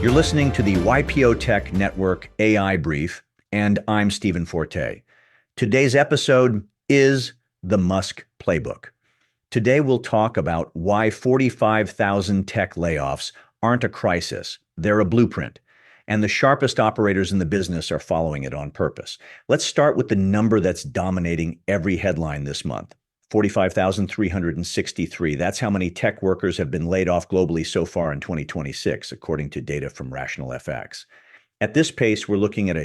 You're listening to the YPO Tech Network AI Brief, and I'm Stephen Forte. Today's episode is the Musk Playbook. Today we'll talk about why 45,000 tech layoffs aren't a crisis, they're a blueprint, and the sharpest operators in the business are following it on purpose. Let's start with the number that's dominating every headline this month. 45,363. That's how many tech workers have been laid off globally so far in 2026, according to data from Rational FX. At this pace, we're looking at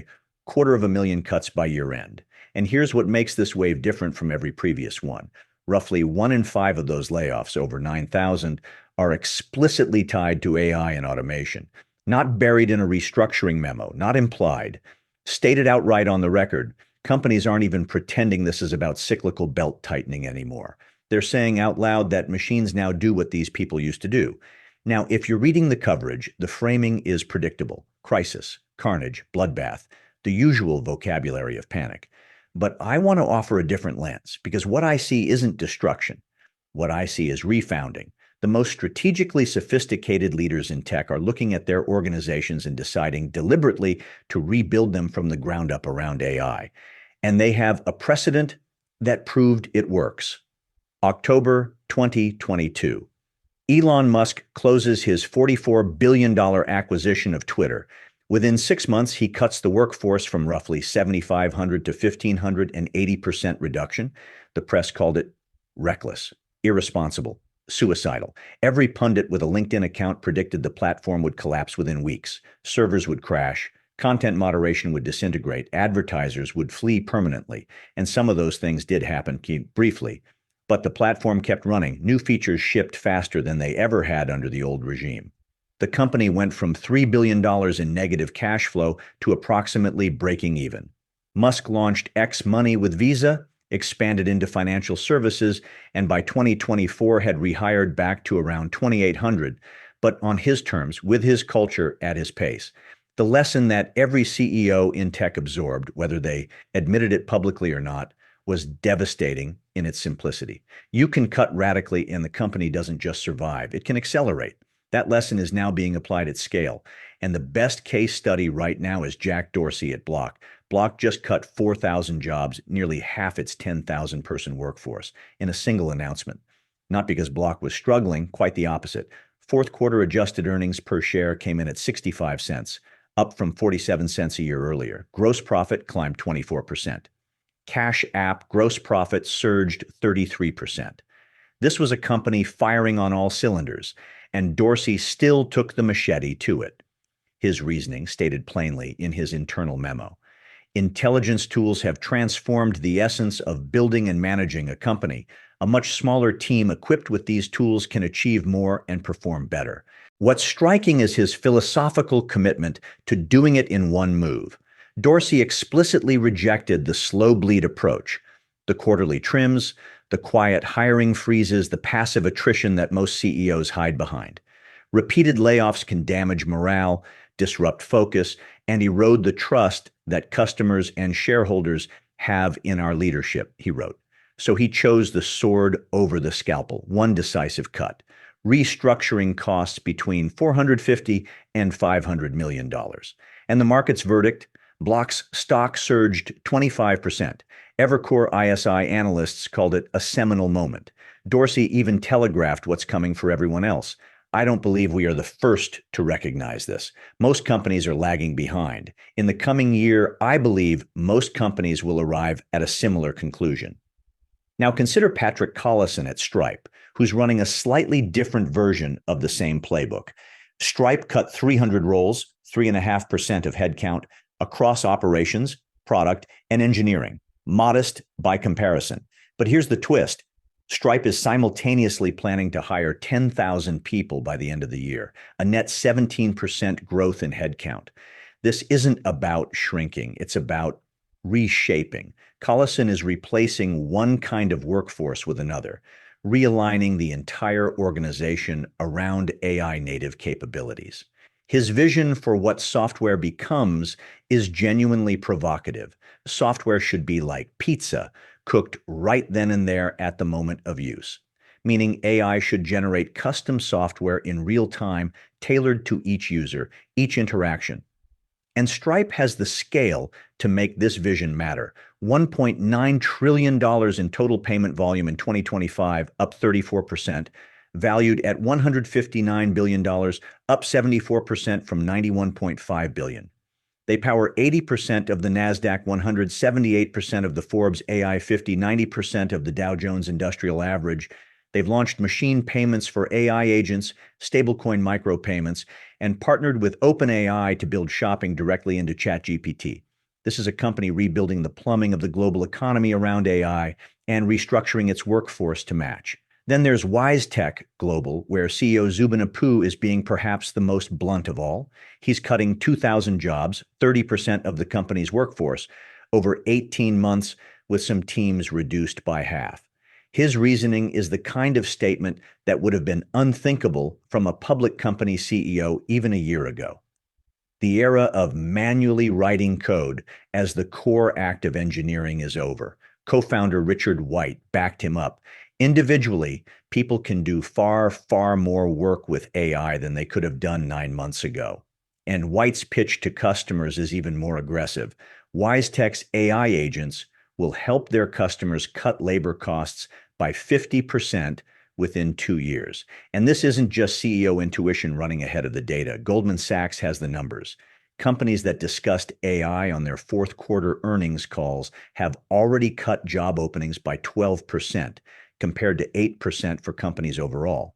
250,000 cuts by year end. And here's what makes this wave different from every previous one. Roughly 1 in 5 of those layoffs, over 9,000, are explicitly tied to AI and automation, not buried in a restructuring memo, not implied, stated outright on the record. Companies aren't even pretending this is about cyclical belt tightening anymore. They're saying out loud that machines now do what these people used to do. Now, if you're reading the coverage, the framing is predictable. Crisis, carnage, bloodbath, the usual vocabulary of panic. But I want to offer a different lens, because what I see isn't destruction. What I see is refounding. The most strategically sophisticated leaders in tech are looking at their organizations and deciding deliberately to rebuild them from the ground up around AI. And they have a precedent that proved it works. October 2022. Elon Musk closes his $44 billion acquisition of Twitter. Within 6 months, he cuts the workforce from roughly 7,500 to 1,500, an 80% reduction. The press called it reckless, irresponsible, suicidal. Every pundit with a LinkedIn account predicted the platform would collapse within weeks. Servers would crash. Content moderation would disintegrate, advertisers would flee permanently, and some of those things did happen briefly. But the platform kept running. New features shipped faster than they ever had under the old regime. The company went from $3 billion in negative cash flow to approximately breaking even. Musk launched X Money with Visa, expanded into financial services, and by 2024 had rehired back to around 2,800, but on his terms, with his culture, at his pace. The lesson that every CEO in tech absorbed, whether they admitted it publicly or not, was devastating in its simplicity. You can cut radically and the company doesn't just survive, it can accelerate. That lesson is now being applied at scale. And the best case study right now is Jack Dorsey at Block. Block just cut 4,000 jobs, nearly half its 10,000 person workforce, in a single announcement. Not because Block was struggling, quite the opposite. Fourth quarter adjusted earnings per share came in at 65 cents. Up from 47 cents a year earlier. Gross profit climbed 24%. Cash app gross profit surged 33%. This was a company firing on all cylinders, and Dorsey still took the machete to it. His reasoning stated plainly in his internal memo. Intelligence tools have transformed the essence of building and managing a company. A much smaller team equipped with these tools can achieve more and perform better. What's striking is his philosophical commitment to doing it in one move. Dorsey explicitly rejected the slow bleed approach, the quarterly trims, the quiet hiring freezes, the passive attrition that most CEOs hide behind. Repeated layoffs can damage morale, disrupt focus, and erode the trust that customers and shareholders have in our leadership, he wrote. So he chose the sword over the scalpel, one decisive cut. Restructuring costs between $450 and $500 million. And the market's verdict? Block's stock surged 25%. Evercore ISI analysts called it a seminal moment. Dorsey even telegraphed what's coming for everyone else. I don't believe we are the first to recognize this. Most companies are lagging behind. In the coming year, I believe most companies will arrive at a similar conclusion. Now consider Patrick Collison at Stripe, who's running a slightly different version of the same playbook. Stripe cut 300 roles, 3.5% of headcount, across operations, product, and engineering. Modest by comparison. But here's the twist. Stripe is simultaneously planning to hire 10,000 people by the end of the year, a net 17% growth in headcount. This isn't about shrinking, it's about reshaping. Collison is replacing one kind of workforce with another, realigning the entire organization around AI native capabilities. His vision for what software becomes is genuinely provocative. Software should be like pizza, cooked right then and there at the moment of use. meaning AI should generate custom software in real time, tailored to each user, each interaction. And Stripe has the scale to make this vision matter. $1.9 trillion in total payment volume in 2025, up 34%, valued at $159 billion, up 74% from $91.5 billion. They power 80% of the NASDAQ 100, 78% of the Forbes AI 50, 90% of the Dow Jones Industrial Average. They've launched machine payments for AI agents, stablecoin micropayments, and partnered with OpenAI to build shopping directly into ChatGPT. This is a company rebuilding the plumbing of the global economy around AI and restructuring its workforce to match. Then there's WiseTech Global, where CEO Zubin Appoo is being perhaps the most blunt of all. He's cutting 2,000 jobs, 30% of the company's workforce, over 18 months, with some teams reduced by half. His reasoning is the kind of statement that would have been unthinkable from a public company CEO even a year ago. The era of manually writing code as the core act of engineering is over. Co-founder Richard White backed him up. Individually, people can do far, far more work with AI than they could have done 9 months ago. And White's pitch to customers is even more aggressive. WiseTech's AI agents will help their customers cut labor costs by 50% within 2 years. And this isn't just CEO intuition running ahead of the data. Goldman Sachs has the numbers. Companies that discussed AI on their fourth quarter earnings calls have already cut job openings by 12%, compared to 8% for companies overall.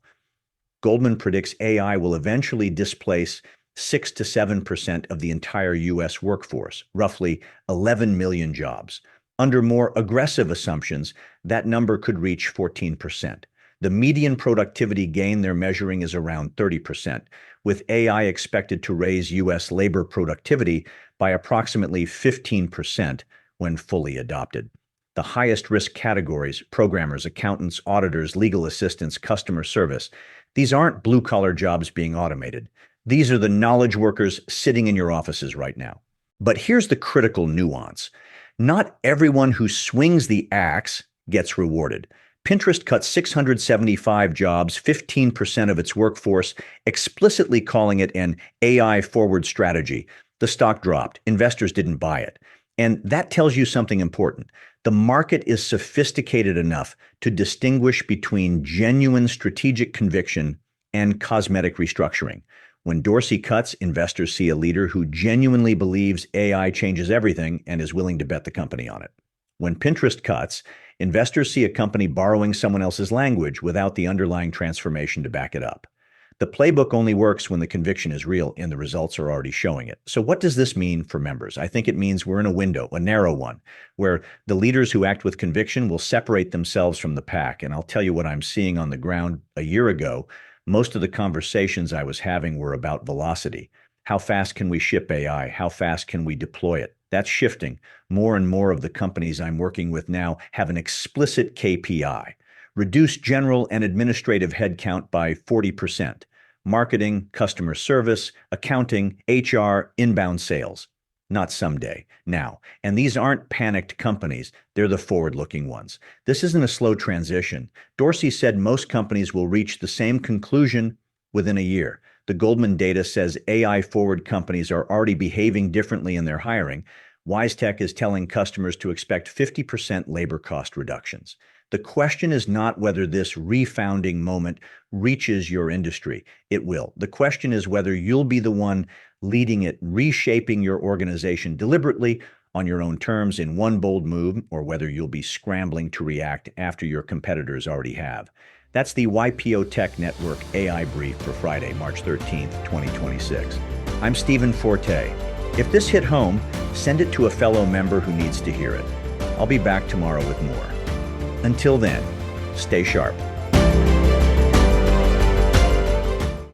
Goldman predicts AI will eventually displace 6 to 7% of the entire U.S. workforce, roughly 11 million jobs. Under more aggressive assumptions, that number could reach 14%. The median productivity gain they're measuring is around 30%, with AI expected to raise U.S. labor productivity by approximately 15% when fully adopted. The highest risk categories, programmers, accountants, auditors, legal assistants, customer service, these aren't blue-collar jobs being automated. These are the knowledge workers sitting in your offices right now. But here's the critical nuance. Not everyone who swings the axe gets rewarded. Pinterest cut 675 jobs, 15% of its workforce, explicitly calling it an AI-forward strategy. The stock dropped. Investors didn't buy it. And that tells you something important. The market is sophisticated enough to distinguish between genuine strategic conviction and cosmetic restructuring. When Dorsey cuts, investors see a leader who genuinely believes AI changes everything and is willing to bet the company on it. When Pinterest cuts, investors see a company borrowing someone else's language without the underlying transformation to back it up. The playbook only works when the conviction is real and the results are already showing it. So what does this mean for members? I think it means we're in a window, a narrow one, where the leaders who act with conviction will separate themselves from the pack. And I'll tell you what I'm seeing on the ground. A year ago, most of the conversations I was having were about velocity. How fast can we ship AI? How fast can we deploy it? That's shifting. More and more of the companies I'm working with now have an explicit KPI. Reduce general and administrative headcount by 40%. Marketing, customer service, accounting, HR, inbound sales. Not someday, now. And these aren't panicked companies. They're the forward-looking ones. This isn't a slow transition. Dorsey said most companies will reach the same conclusion within a year. The Goldman data says AI-forward companies are already behaving differently in their hiring. WiseTech is telling customers to expect 50% labor cost reductions. The question is not whether this refounding moment reaches your industry. It will. The question is whether you'll be the one leading it, reshaping your organization deliberately on your own terms in one bold move, or whether you'll be scrambling to react after your competitors already have. That's the YPO Tech Network AI Brief for Friday, March 13th, 2026. I'm Stephen Forte. If this hit home, send it to a fellow member who needs to hear it. I'll be back tomorrow with more. Until then, stay sharp.